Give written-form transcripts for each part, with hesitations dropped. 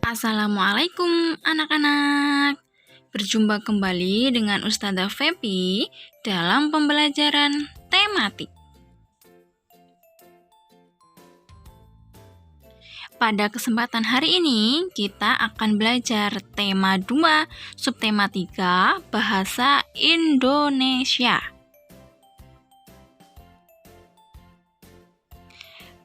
Assalamualaikum anak-anak. Berjumpa kembali dengan Ustazah Febi dalam pembelajaran tematik. Pada kesempatan hari ini kita akan belajar tema 2, subtema 3, bahasa Indonesia.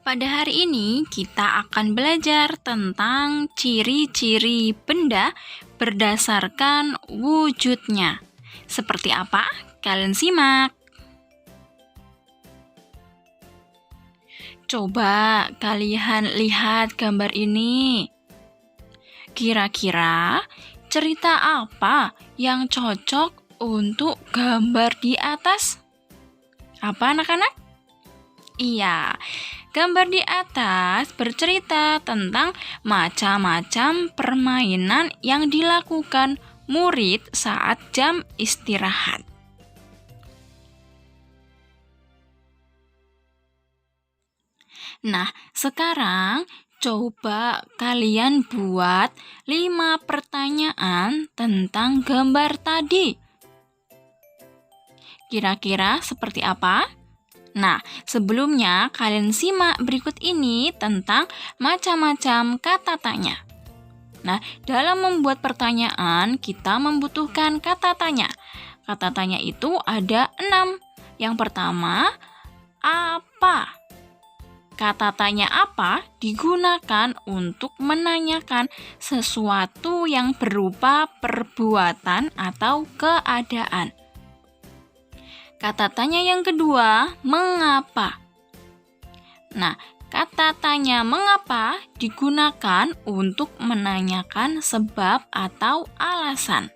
Pada hari ini kita akan belajar tentang ciri-ciri benda berdasarkan wujudnya. Seperti apa? Kalian simak. Coba kalian lihat gambar ini. Kira-kira cerita apa yang cocok untuk gambar di atas? Apa anak-anak? Iya, gambar di atas bercerita tentang macam-macam permainan yang dilakukan murid saat jam istirahat. Nah, sekarang coba kalian buat 5 pertanyaan tentang gambar tadi. Kira-kira seperti apa? Nah, sebelumnya kalian simak berikut ini tentang macam-macam kata tanya. Nah, dalam membuat pertanyaan, kita membutuhkan kata tanya. Kata tanya itu ada 6. Yang pertama, apa? Kata tanya apa digunakan untuk menanyakan sesuatu yang berupa perbuatan atau keadaan. Kata tanya yang kedua, mengapa? Nah, kata tanya mengapa digunakan untuk menanyakan sebab atau alasan.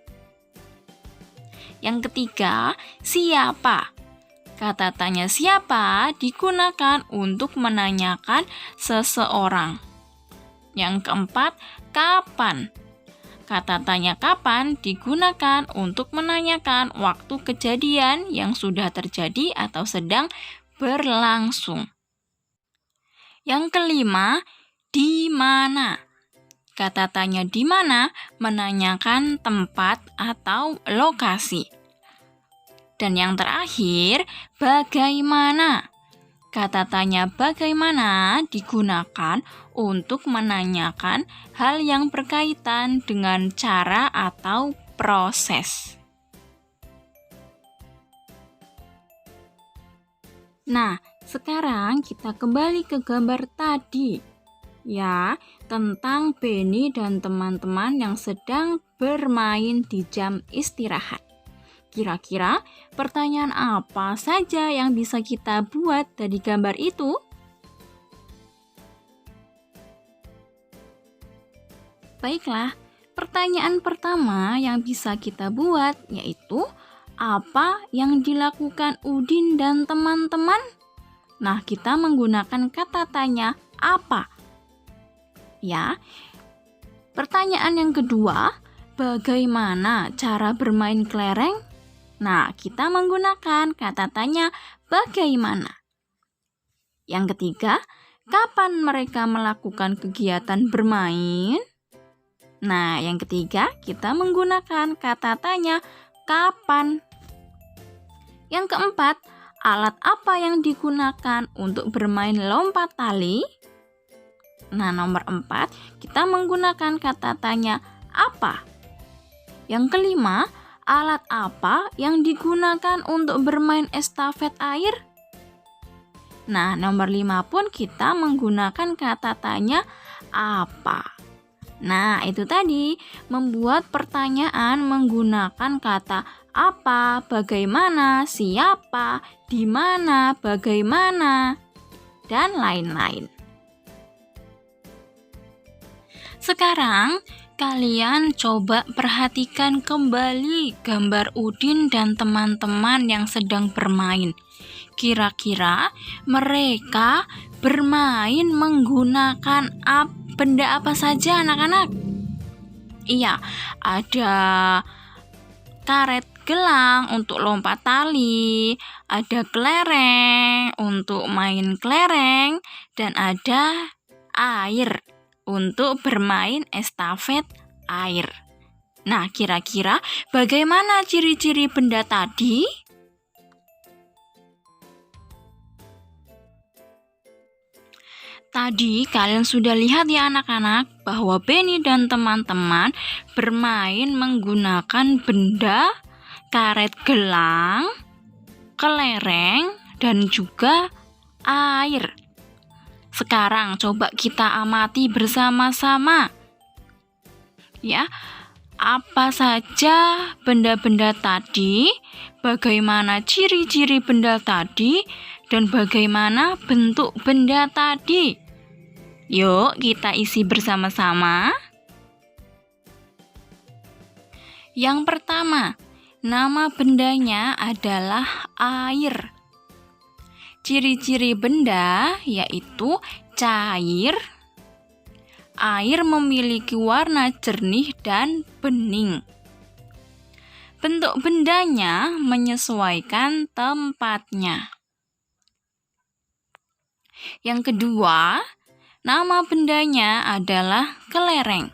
Yang ketiga, siapa? Kata tanya siapa digunakan untuk menanyakan seseorang. Yang keempat, kapan? Kata tanya kapan digunakan untuk menanyakan waktu kejadian yang sudah terjadi atau sedang berlangsung. Yang kelima, di mana? Kata tanya di mana menanyakan tempat atau lokasi. Dan yang terakhir, bagaimana? Kata tanya bagaimana digunakan untuk menanyakan hal yang berkaitan dengan cara atau proses. Nah, sekarang kita kembali ke gambar tadi. Ya, tentang Benny dan teman-teman yang sedang bermain di jam istirahat. Kira-kira pertanyaan apa saja yang bisa kita buat dari gambar itu? Baiklah, pertanyaan pertama yang bisa kita buat yaitu apa yang dilakukan Udin dan teman-teman? Nah, kita menggunakan kata tanya apa? Ya. Pertanyaan yang kedua, bagaimana cara bermain kelereng? Nah, kita menggunakan kata tanya bagaimana. Yang ketiga, kapan mereka melakukan kegiatan bermain? Nah, yang ketiga, kita menggunakan kata tanya kapan. Yang keempat, alat apa yang digunakan untuk bermain lompat tali? Nah, nomor 4, kita menggunakan kata tanya apa. Yang kelima, alat apa yang digunakan untuk bermain estafet air? Nah, nomor 5 pun kita menggunakan kata tanya apa. Nah, itu tadi, membuat pertanyaan menggunakan kata apa, bagaimana, siapa, di mana, bagaimana, dan lain-lain. Sekarang, kalian coba perhatikan kembali gambar Udin dan teman-teman yang sedang bermain. Kira-kira mereka bermain menggunakan benda apa saja anak-anak? Iya, ada karet gelang untuk lompat tali, ada kelereng untuk main kelereng, dan ada air untuk bermain estafet air. Nah, kira-kira bagaimana ciri-ciri benda tadi? Tadi kalian sudah lihat ya anak-anak bahwa Benny dan teman-teman bermain menggunakan benda, karet gelang, kelereng, dan juga air. Sekarang coba kita amati bersama-sama. Ya, apa saja benda-benda tadi, bagaimana ciri-ciri benda tadi, dan bagaimana bentuk benda tadi. Yuk kita isi bersama-sama. Yang pertama, nama bendanya adalah air. Ciri-ciri benda yaitu cair. Air memiliki warna jernih dan bening. Bentuk bendanya menyesuaikan tempatnya. Yang kedua, nama bendanya adalah kelereng.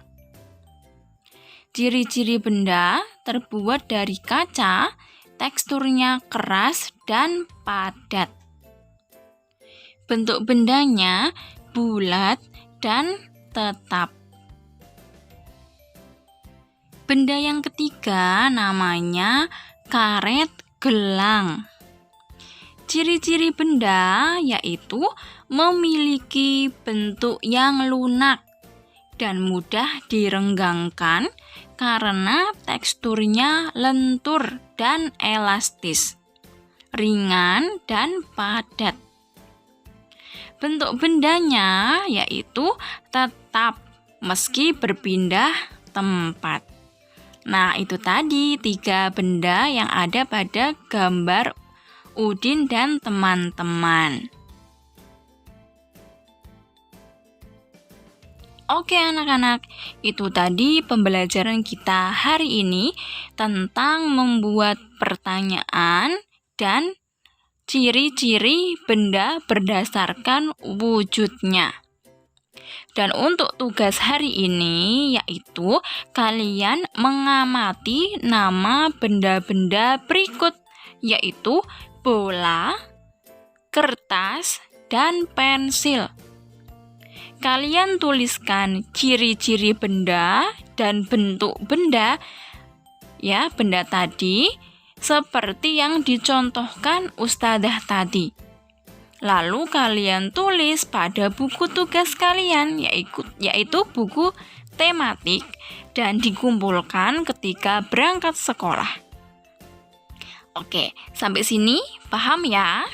Ciri-ciri benda terbuat dari kaca, teksturnya keras dan padat. Bentuk bendanya bulat dan tetap. Benda yang ketiga namanya karet gelang. Ciri-ciri benda yaitu memiliki bentuk yang lunak dan mudah direnggangkan karena teksturnya lentur dan elastis, ringan dan padat. Bentuk bendanya yaitu tetap meski berpindah tempat. Nah, itu tadi 3 benda yang ada pada gambar Udin dan teman-teman. Oke anak-anak, itu tadi pembelajaran kita hari ini tentang membuat pertanyaan dan ciri-ciri benda berdasarkan wujudnya. Dan untuk tugas hari ini yaitu kalian mengamati nama benda-benda berikut, yaitu bola, kertas, dan pensil. Kalian tuliskan ciri-ciri benda dan bentuk benda, ya, benda tadi seperti yang dicontohkan Ustadzah tadi. Lalu kalian tulis pada buku tugas kalian, yaitu buku tematik, dan dikumpulkan ketika berangkat sekolah. Oke, sampai sini paham ya?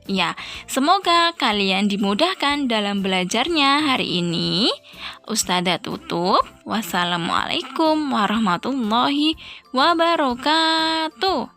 Ya, semoga kalian dimudahkan dalam belajarnya hari ini. Ustadzah tutup. Wassalamualaikum warahmatullahi wabarakatuh.